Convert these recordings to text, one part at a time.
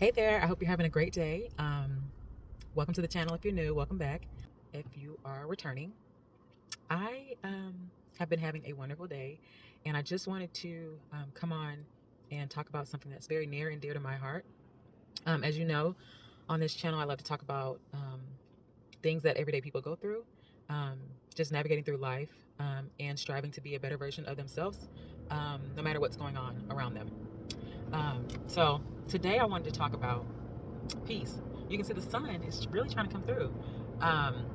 Hey there, I hope you're having a great day. Welcome to the channel if you're new, welcome back. If you are returning, I have been having a wonderful day, and I just wanted to come on and talk about something that's very near and dear to my heart. As you know, on this channel, I love to talk about things that everyday people go through, um, just navigating through life and striving to be a better version of themselves, no matter what's going on around them. So today I wanted to talk about peace. You can see the sun is really trying to come through. Um,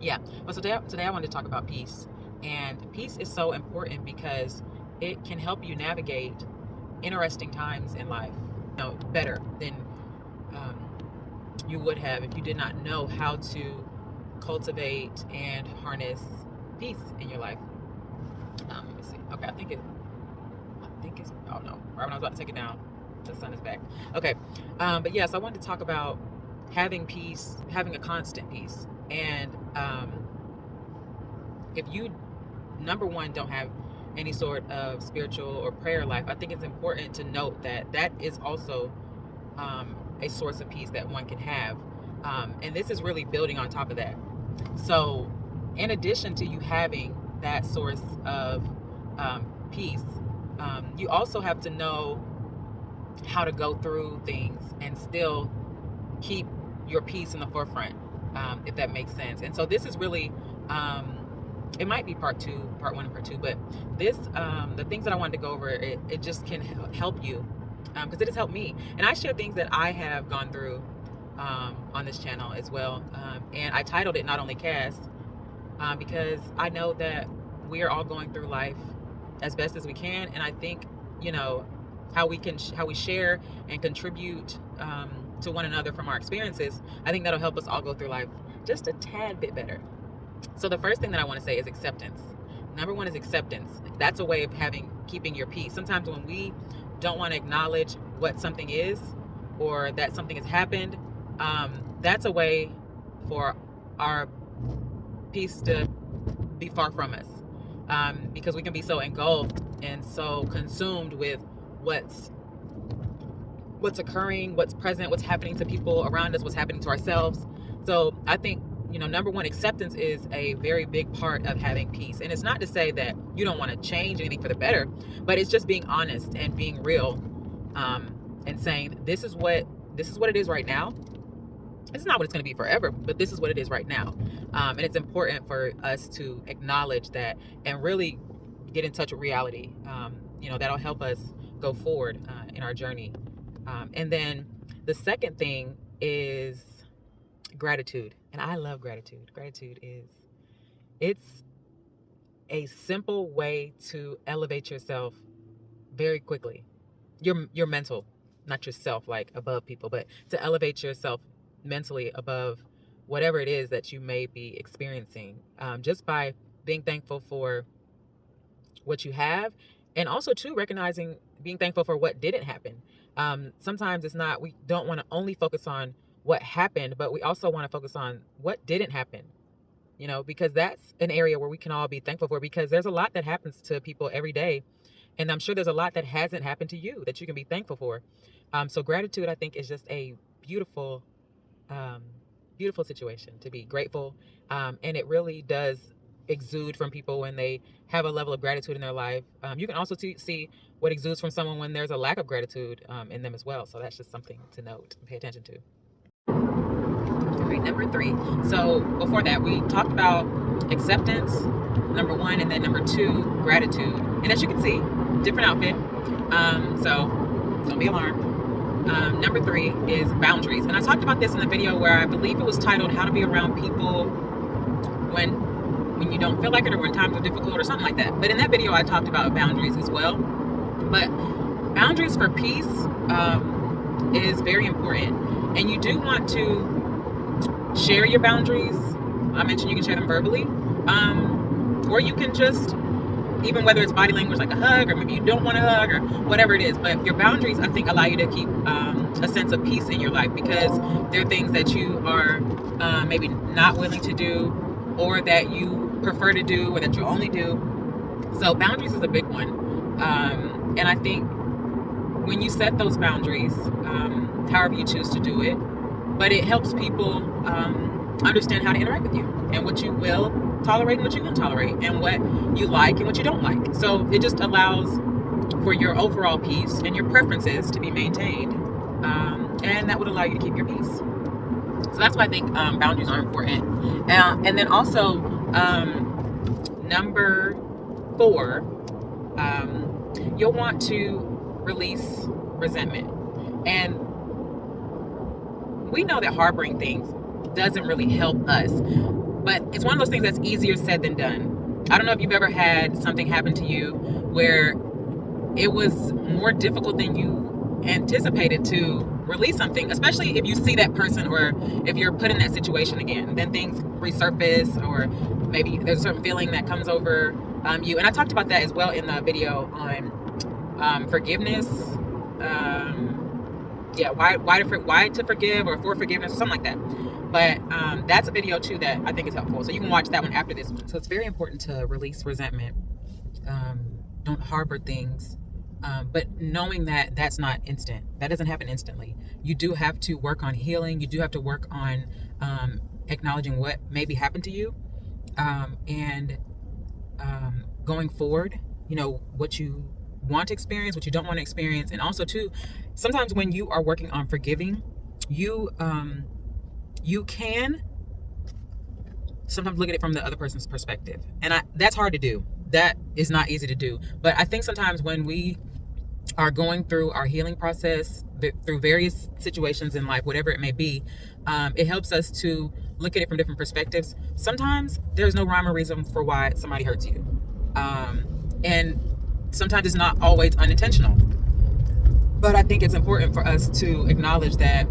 yeah, but today I wanted to talk about peace. And peace is so important because it can help you navigate interesting times in life, better than um, you would have if you did not know how to cultivate and harness peace in your life. Let me see. Okay, I think it's, oh no, right when I was about to take it down, the sun is back. Okay, but yes, I wanted to talk about having peace, having a constant peace. And if you, number one, don't have any sort of spiritual or prayer life, I think it's important to note that that is also a source of peace that one can have. And this is really building on top of that. So, in addition to you having that source of peace, you also have to know how to go through things and still keep your peace in the forefront, if that makes sense. And so this is really, it might be part one and part two, but this, the things that I wanted to go over, it just can help you, because it has helped me. And I share things that I have gone through on this channel as well. And I titled it Not Only Cast, because I know that we are all going through life as best as we can. And I think, how we share and contribute to one another from our experiences, I think that'll help us all go through life just a tad bit better. So the first thing that I want to say is acceptance. Number one is acceptance. That's a way of keeping your peace. Sometimes when we don't want to acknowledge what something is, or that something has happened, that's a way for our peace to be far from us, because we can be so engulfed and so consumed with what's occurring, what's present, what's happening to people around us, what's happening to ourselves. So I think, number one, acceptance is a very big part of having peace. And it's not to say that you don't want to change anything for the better, but it's just being honest and being real, and saying this is what it is right now. It's not what it's going to be forever, but this is what it is right now. And it's important for us to acknowledge that and really get in touch with reality. That'll help us go forward in our journey. And then the second thing is gratitude. And I love gratitude. It's a simple way to elevate yourself very quickly. Your mental, not yourself like above people, but to elevate yourself mentally above whatever it is that you may be experiencing, just by being thankful for what you have, and also too being thankful for what didn't happen. Sometimes we don't want to only focus on what happened, but we also want to focus on what didn't happen, because that's an area where we can all be thankful for, because there's a lot that happens to people every day. And I'm sure there's a lot that hasn't happened to you that you can be thankful for. So gratitude, I think, is just a beautiful, beautiful situation to be grateful. And it really does exude from people when they have a level of gratitude in their life. You can also see what exudes from someone when there's a lack of gratitude in them as well. So that's just something to note and pay attention to. All right, number three. So before that, we talked about acceptance, number one, and then number two, gratitude. And as you can see, different outfit. So don't be alarmed. Number three is boundaries. And I talked about this in the video where I believe it was titled How to Be Around People when you don't feel like it, or when times are difficult, or something like that. But in that video, I talked about boundaries as well. But boundaries for peace is very important. And you do want to share your boundaries. I mentioned you can share them verbally. Or you can just, even whether it's body language like a hug, or maybe you don't want to hug, or whatever it is. But your boundaries, I think, allow you to keep a sense of peace in your life, because there are things that you are maybe not willing to do, or that you prefer to do, or that you only do. So boundaries is a big one. And I think when you set those boundaries, however you choose to do it, but it helps people understand how to interact with you and what you will tolerate and what you won't tolerate, and what you like and what you don't like. So it just allows for your overall peace and your preferences to be maintained, and that would allow you to keep your peace. So that's why I think boundaries are important. And then also, number 4, you'll want to release resentment. And we know that harboring things doesn't really help us, but it's one of those things that's easier said than done. I don't know if you've ever had something happen to you where it was more difficult than you anticipated to release something, especially if you see that person, or if you're put in that situation again, then things resurface, or maybe there's a certain feeling that comes over you. And I talked about that as well in the video on forgiveness. Why to forgive, or for forgiveness, or something like that. But that's a video too that I think is helpful. So you can watch that one after this one. So it's very important to release resentment. Don't harbor things. But knowing that that's not instant, that doesn't happen instantly. You do have to work on healing. You do have to work on acknowledging what maybe happened to you, and going forward, what you want to experience, what you don't want to experience. And also too, sometimes when you are working on forgiving, you can sometimes look at it from the other person's perspective, and that's hard to do. That is not easy to do. But I think sometimes when we are going through our healing process, through various situations in life, whatever it may be, it helps us to look at it from different perspectives. Sometimes there's no rhyme or reason for why somebody hurts you, and sometimes it's not always unintentional. But I think it's important for us to acknowledge that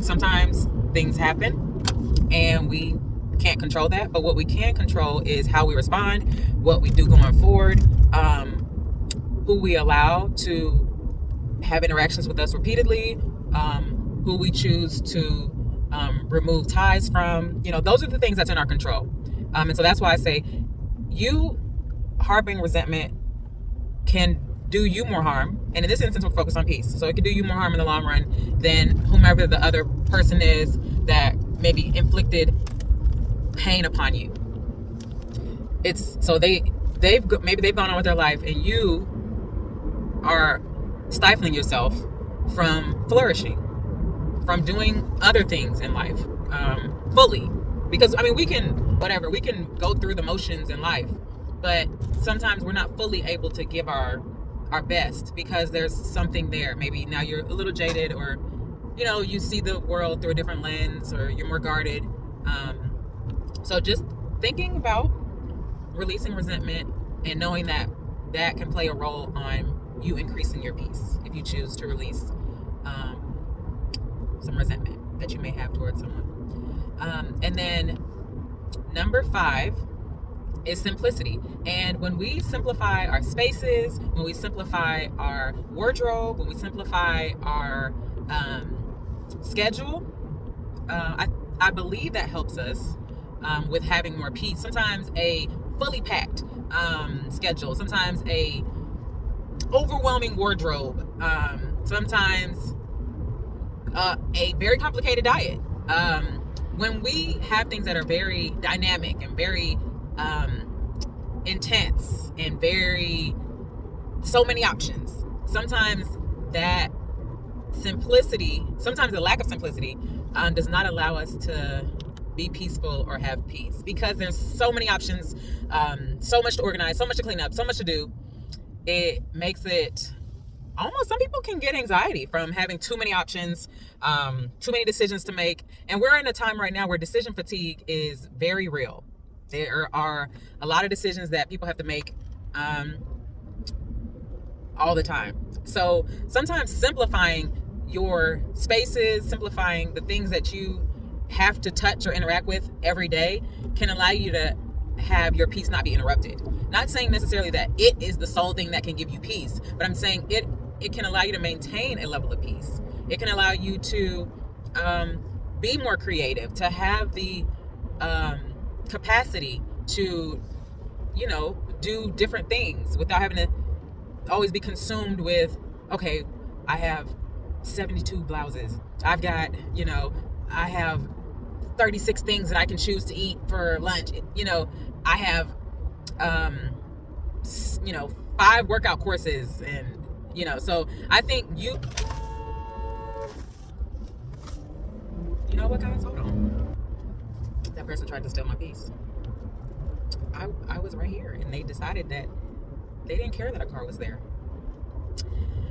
sometimes things happen and we can't control that, but what we can control is how we respond, what we do going forward, who we allow to have interactions with us repeatedly, who we choose to remove ties from. Those are the things that's in our control. And so that's why I say you harboring resentment can do you more harm. And in this instance, we're focused on peace. So it can do you more harm in the long run than whomever the other person is that maybe inflicted pain upon you. It's so they've gone on with their life, and you are stifling yourself from flourishing, from doing other things in life fully. Because we can go through the motions in life, but sometimes we're not fully able to give our best because there's something there. Maybe now you're a little jaded, or you see the world through a different lens, or you're more guarded. So just thinking about releasing resentment and knowing that that can play a role on you increasing your peace if you choose to release some resentment that you may have towards someone. And then number 5 is simplicity. And when we simplify our spaces, when we simplify our wardrobe, when we simplify our schedule, I believe that helps us with having more peace. Sometimes a fully packed schedule, sometimes a overwhelming wardrobe, sometimes a very complicated diet. When we have things that are very dynamic and very intense and so many options, sometimes that simplicity, sometimes the lack of simplicity does not allow us to be peaceful or have peace, because there's so many options, so much to organize, so much to clean up, so much to do. It makes it almost, some people can get anxiety from having too many options, too many decisions to make. And we're in a time right now where decision fatigue is very real. There are a lot of decisions that people have to make all the time. So sometimes simplifying your spaces, simplifying the things that you have to touch or interact with every day can allow you to have your peace not be interrupted. Not saying necessarily that it is the sole thing that can give you peace, but I'm saying it can allow you to maintain a level of peace. It can allow you to be more creative, to have the capacity to, do different things without having to always be consumed with okay, I have 72 blouses. I've got, I have 36 things that I can choose to eat for lunch. I have, um, 5 workout courses. And, so I think you know what, guys, hold on. That person tried to steal my piece. I was right here, and they decided that they didn't care that a car was there.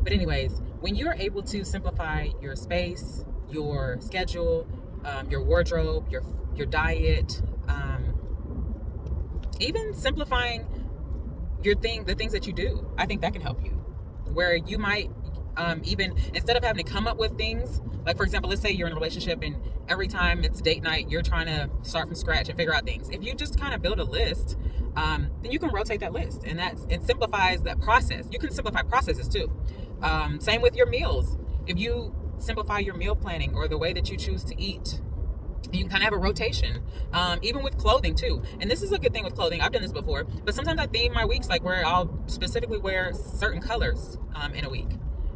But anyways, when you're able to simplify your space, your schedule, your wardrobe, your diet, even simplifying the things that you do, I think that can help you. Where you might even, instead of having to come up with things, like for example, let's say you're in a relationship and every time it's date night, you're trying to start from scratch and figure out things. If you just kind of build a list, then you can rotate that list, and it simplifies that process. You can simplify processes too. Same with your meals. If you simplify your meal planning or the way that you choose to eat, you can kind of have a rotation. Even with clothing too. And this is a good thing with clothing. I've done this before, but sometimes I theme my weeks like where I'll specifically wear certain colors in a week.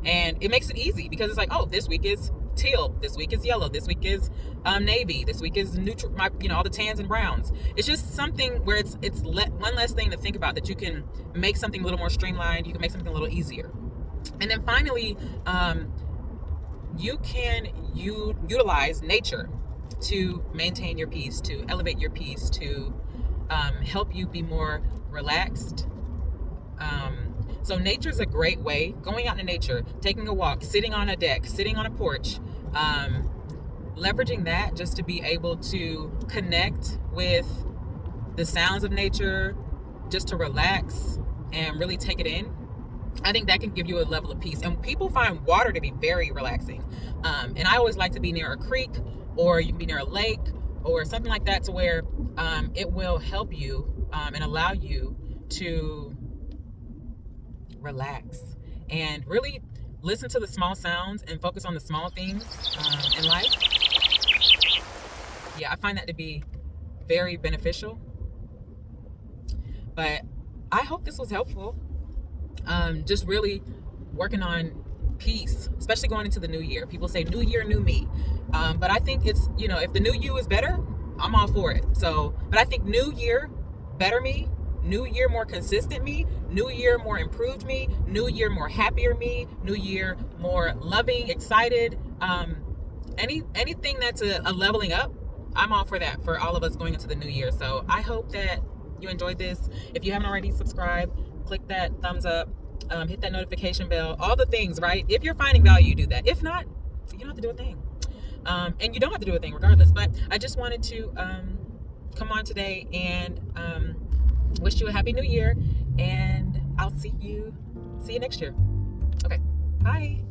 And it makes it easy because it's like, oh, this week is teal, this week is yellow, this week is navy, this week is neutral, all the tans and browns. It's just something where it's one less thing to think about, that you can make something a little more streamlined, you can make something a little easier. And then finally, you can utilize nature to maintain your peace, to elevate your peace, to help you be more relaxed. So nature's a great way. Going out in nature, taking a walk, sitting on a deck, sitting on a porch, leveraging that just to be able to connect with the sounds of nature, just to relax and really take it in. I think that can give you a level of peace. And people find water to be very relaxing. And I always like to be near a creek, or you can be near a lake or something like that, to where it will help you and allow you to relax and really listen to the small sounds and focus on the small things in life. Yeah, I find that to be very beneficial. But I hope this was helpful. Just really working on peace, especially going into the new year. People say new year, new me. But I think it's, if the new you is better, I'm all for it. So, but I think new year, better me, new year, more consistent me, new year, more improved me, new year, more happier me, new year, more loving, excited. Anything that's a leveling up, I'm all for that, for all of us going into the new year. So I hope that you enjoyed this. If you haven't already, subscribe, click that thumbs up, hit that notification bell, all the things, right? If you're finding value, you do that. If not, you don't have to do a thing. And you don't have to do a thing regardless. But I just wanted to come on today and wish you a happy new year. And I'll see you next year. Okay, bye.